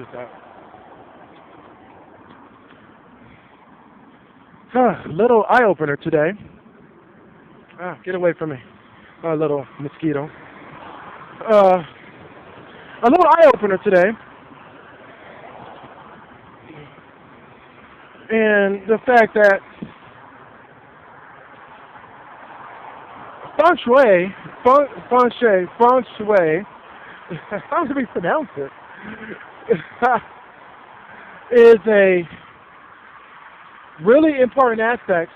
this out. Little eye opener today. Get away from me, little mosquito. A little eye opener today, and the fact that feng shui, how do we pronounce it? Is a really important aspect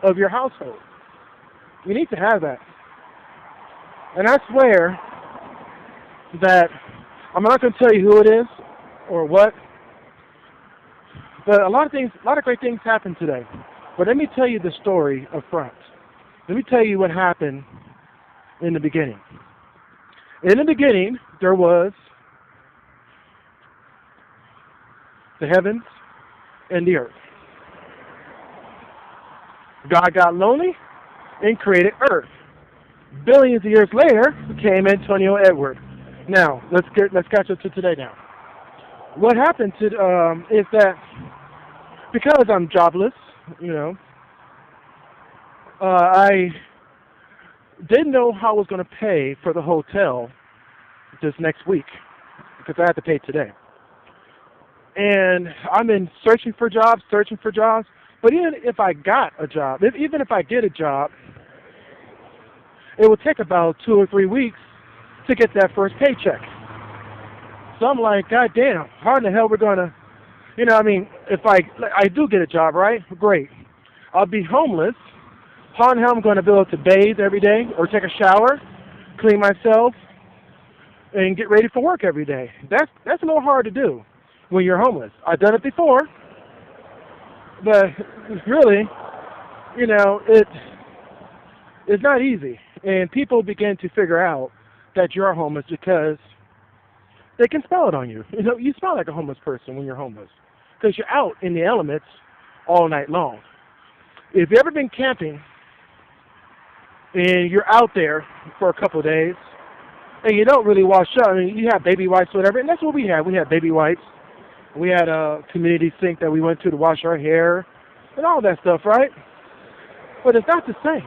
of your household. You need to have that. And I swear that I'm not going to tell you who it is or what, but a lot of great things happened today. But let me tell you the story up front. Let me tell you what happened in the beginning. In the beginning, there was the heavens and the earth. God got lonely and created earth. Billions of years later came Antonio Edward. Now, let's catch up to today now. What happened is that because I'm jobless, I didn't know how I was going to pay for the hotel this next week because I had to pay today. And I've been searching for jobs, but even if I got a job, even if I get a job, it would take about 2 or 3 weeks to get that first paycheck. So I'm like, God damn, how in the hell we're gonna, if I do get a job, right? Great. I'll be homeless. How in the hell I'm gonna be able to bathe every day or take a shower, clean myself, and get ready for work every day? That's a little hard to do when you're homeless. I've done it before, but really, it's not easy. And people begin to figure out that you're homeless because they can smell it on you. You smell like a homeless person when you're homeless because you're out in the elements all night long. If you've ever been camping and you're out there for a couple of days and you don't really wash up, you have baby wipes or whatever, and that's what we had. We had baby wipes. We had a community sink that we went to wash our hair and all that stuff, right? But it's not the same.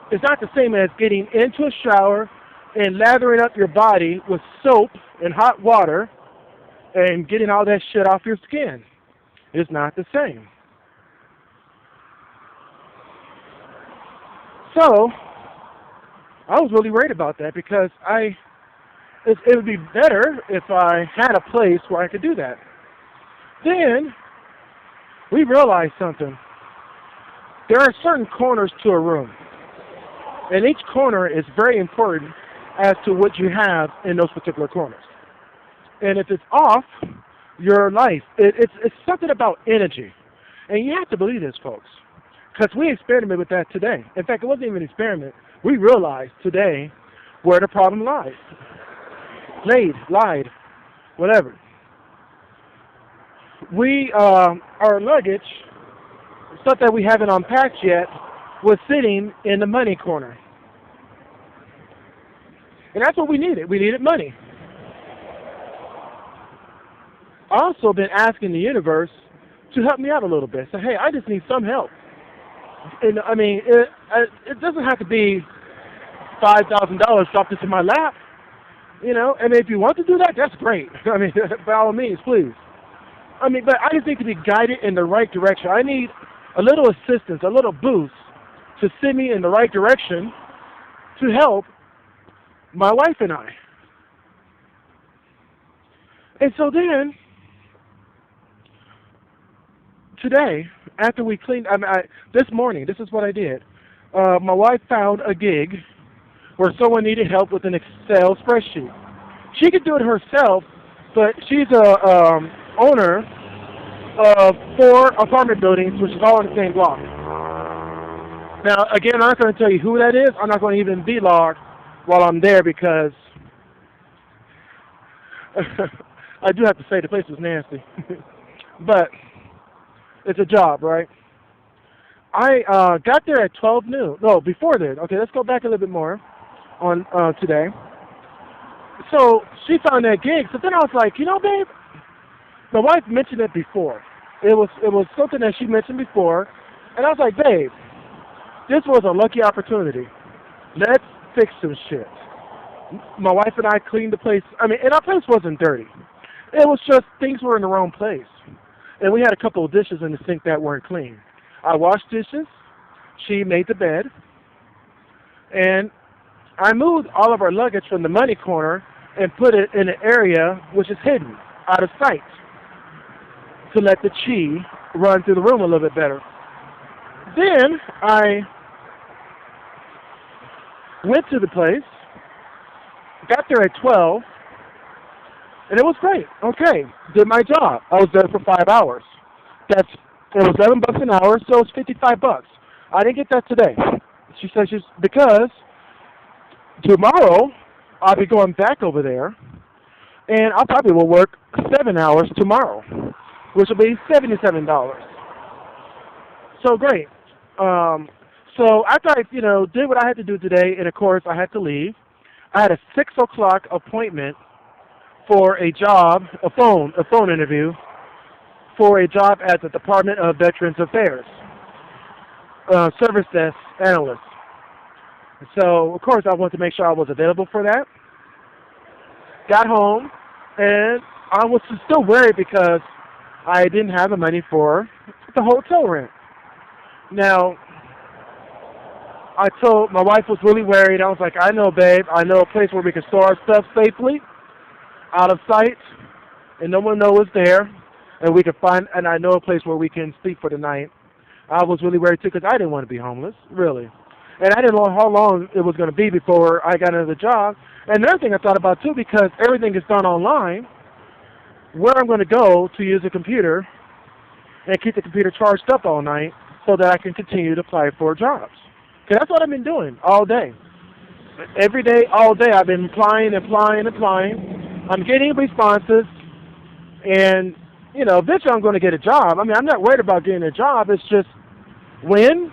It's not the same as getting into a shower and lathering up your body with soap and hot water and getting all that shit off your skin. It's not the same. So, I was really worried about that because it would be better if I had a place where I could do that. Then, we realized something. There are certain corners to a room. And each corner is very important as to what you have in those particular corners. And if it's off, your life, it's something about energy. And you have to believe this, folks. Because we experimented with that today. In fact, it wasn't even an experiment. We realized today where the problem lies. Lied, whatever. Our luggage, stuff that we haven't unpacked yet, was sitting in the money corner. And that's what we needed. We needed money. I've also been asking the universe to help me out a little bit. So, hey, I just need some help. And it doesn't have to be $5,000 dropped into my lap. If you want to do that, that's great. By all means, please. But I just need to be guided in the right direction. I need a little assistance, a little boost to send me in the right direction to help my wife and I. And so then, today, after we cleaned, this morning, this is what I did. My wife found a gig where someone needed help with an Excel spreadsheet. She could do it herself, but she's a owner of 4 apartment buildings, which is all in the same block. Now, again, I'm not going to tell you who that is. I'm not going to even be logged while I'm there because I do have to say the place was nasty. But it's a job, right? I got there at 12 noon. No, before then. Okay, let's go back a little bit more on today. So she found that gig. So then I was like, you know, babe, my wife mentioned it before. It was something that she mentioned before, and I was like, babe, this was a lucky opportunity. Let's fix some shit. My wife and I cleaned the place. I mean, and our place wasn't dirty. It was just things were in the wrong place. And we had a couple of dishes in the sink that weren't clean. I washed dishes. She made the bed. And I moved all of our luggage from the money corner and put it in an area which is hidden, out of sight, to let the chi run through the room a little bit better. Then I went to the place, got there at 12, and it was great. Okay, did my job. I was there for 5 hours. It was $11 an hour, so it's $55. I didn't get that today. She said because tomorrow I'll be going back over there, and I probably will work 7 hours tomorrow, which will be $77. So great. So after I, did what I had to do today, and of course I had to leave. I had a 6 o'clock appointment for a job, a phone interview for a job at the Department of Veterans Affairs, service desk analyst. So of course I wanted to make sure I was available for that. Got home, and I was still worried because I didn't have the money for the hotel rent. Now, I told my wife was really worried. I was like, I know, babe. I know a place where we can store our stuff safely, out of sight, and no one knows it's there. And we can find. And I know a place where we can sleep for the night. I was really worried too because I didn't want to be homeless, really. And I didn't know how long it was going to be before I got another job. And another thing I thought about too, because everything is done online, where I'm going to go to use a computer and keep the computer charged up all night so that I can continue to apply for jobs. Because that's what I've been doing all day. Every day, all day, I've been applying. I'm getting responses, and, eventually I'm going to get a job. I mean, I'm not worried about getting a job. It's just when,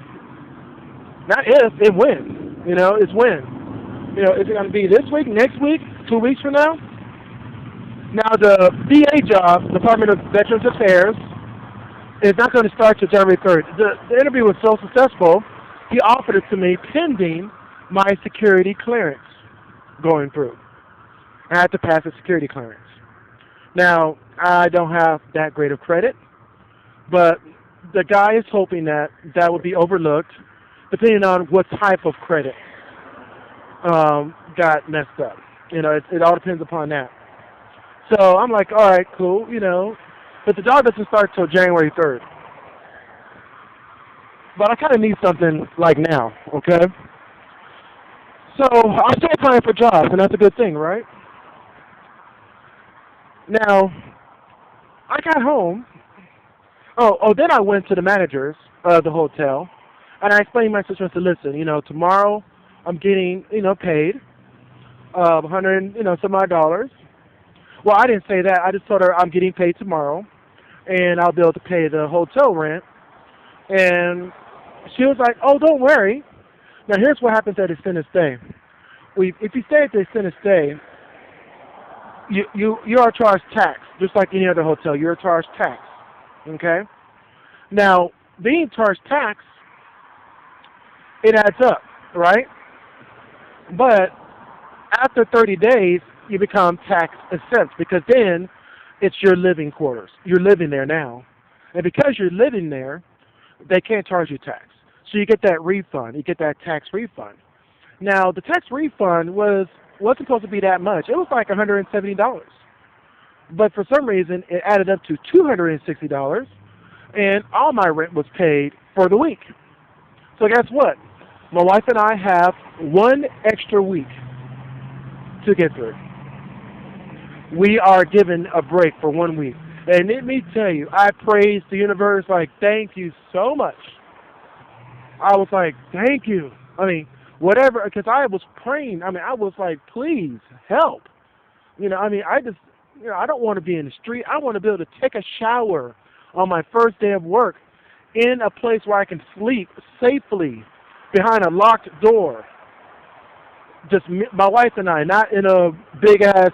not if, it when. It's when. Is it going to be this week, next week, 2 weeks from now? Now, the VA job, Department of Veterans Affairs, is not going to start till January 3rd. The interview was so successful, he offered it to me pending my security clearance going through. I had to pass a security clearance. Now, I don't have that great of credit, but the guy is hoping that would be overlooked depending on what type of credit got messed up. It all depends upon that. So I'm like, all right, cool, but the job doesn't start till January 3rd. But I kind of need something like now, okay? So I'm still applying for jobs, and that's a good thing, right? Now, I got home. Then I went to the managers of the hotel, and I explained my situation. I said, listen, tomorrow I'm getting, paid $100, some odd dollars. Well, I didn't say that. I just told her I'm getting paid tomorrow, and I'll be able to pay the hotel rent. And she was like, oh, don't worry. Now, here's what happens at extended stay. If you stay at the extended stay, you are charged tax, just like any other hotel. You're charged tax, okay? Now, being charged tax, it adds up, right? But after 30 days, you become tax exempt because then it's your living quarters. You're living there now. And because you're living there, they can't charge you tax. So you get that refund. You get that tax refund. Now, the tax refund wasn't supposed to be that much. It was like $170. But for some reason, it added up to $260, and all my rent was paid for the week. So guess what? My wife and I have 1 extra week to get through. We are given a break for 1 week. And let me tell you, I praised the universe, like, thank you so much. I was like, thank you. I mean, whatever, because I was praying. I mean, I was like, please, help. I don't want to be in the street. I want to be able to take a shower on my first day of work in a place where I can sleep safely behind a locked door. just me, my wife and I, not in a big ass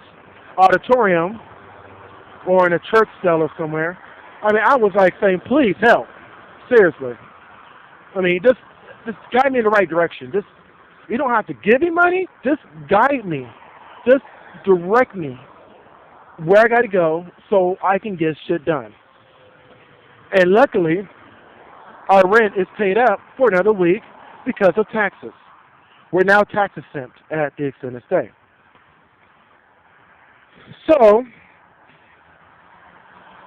auditorium or in a church cell or somewhere. I mean, I was like saying, please help, seriously. I mean, just guide me in the right direction. Just, you don't have to give me money. Just guide me. Just direct me where I got to go so I can get shit done. And luckily, our rent is paid up for another week because of taxes. We're now tax exempt at the extended stay. So,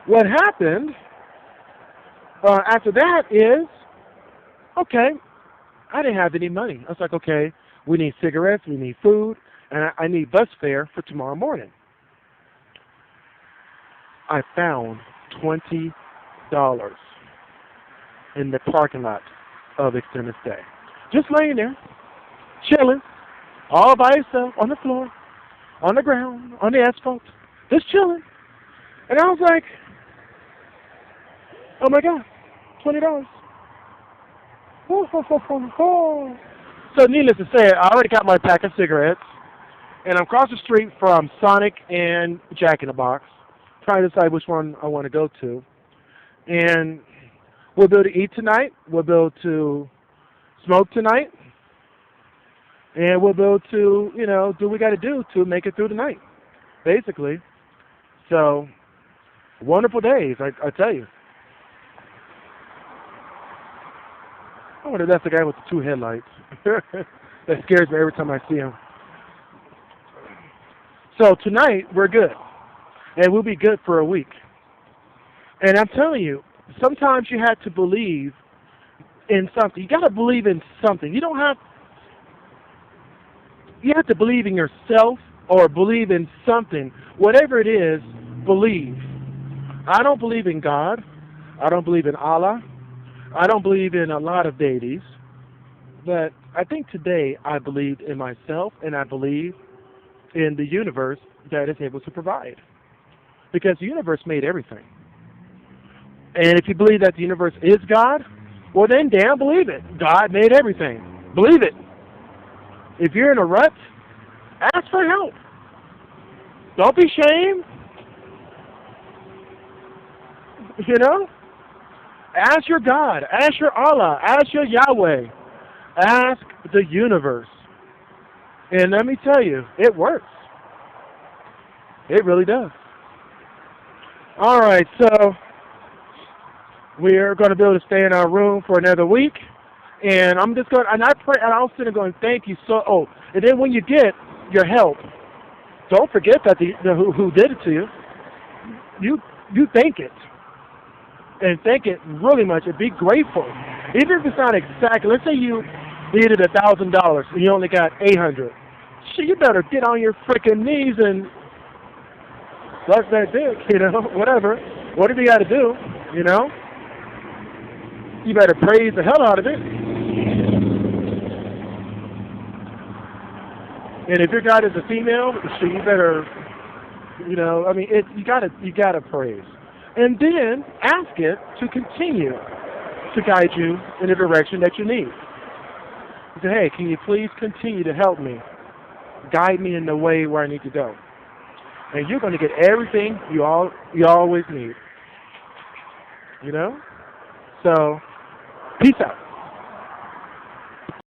what happened after that is, okay, I didn't have any money. I was like, okay, we need cigarettes, we need food, and I need bus fare for tomorrow morning. I found $20 in the parking lot of extended stay. Just laying there, chilling, all by itself, on the floor, on the ground, on the asphalt, just chilling. And I was like, oh my God, $20. So needless to say, I already got my pack of cigarettes, and I'm across the street from Sonic and Jack in the Box, trying to decide which one I want to go to. And we'll be able to eat tonight, we'll be able to smoke tonight, and we'll be able to, do what we got to do to make it through the night, basically. So, wonderful days, I tell you. I wonder if that's the guy with the two headlights. That scares me every time I see him. So tonight, we're good. And we'll be good for a week. And I'm telling you, sometimes you have to believe in something. You got to believe in something. You have to believe in yourself or believe in something. Whatever it is, believe. I don't believe in God. I don't believe in Allah. I don't believe in a lot of deities. But I think today I believe in myself and I believe in the universe that is able to provide. Because the universe made everything. And if you believe that the universe is God, well then damn believe it. God made everything. Believe it. If you're in a rut, ask for help. Don't be ashamed. Ask your God. Ask your Allah. Ask your Yahweh. Ask the universe. And let me tell you, it works. It really does. All right, so we're going to be able to stay in our room for another week. And I'm just going, and I pray, and I'll sit and going, thank you so. Oh, and then when you get your help, don't forget that who did it to you. You thank it, and thank it really much, and be grateful. Even if it's not exactly, let's say you needed $1,000 and you only got $800. Shit, you better get on your freaking knees and suck that dick, whatever you got to do, You better praise the hell out of it. And if your God is a female, so you better, you gotta praise. And then ask it to continue to guide you in the direction that you need. You say, hey, can you please continue to help me? Guide me in the way where I need to go. And you're going to get everything you always need. So, peace out.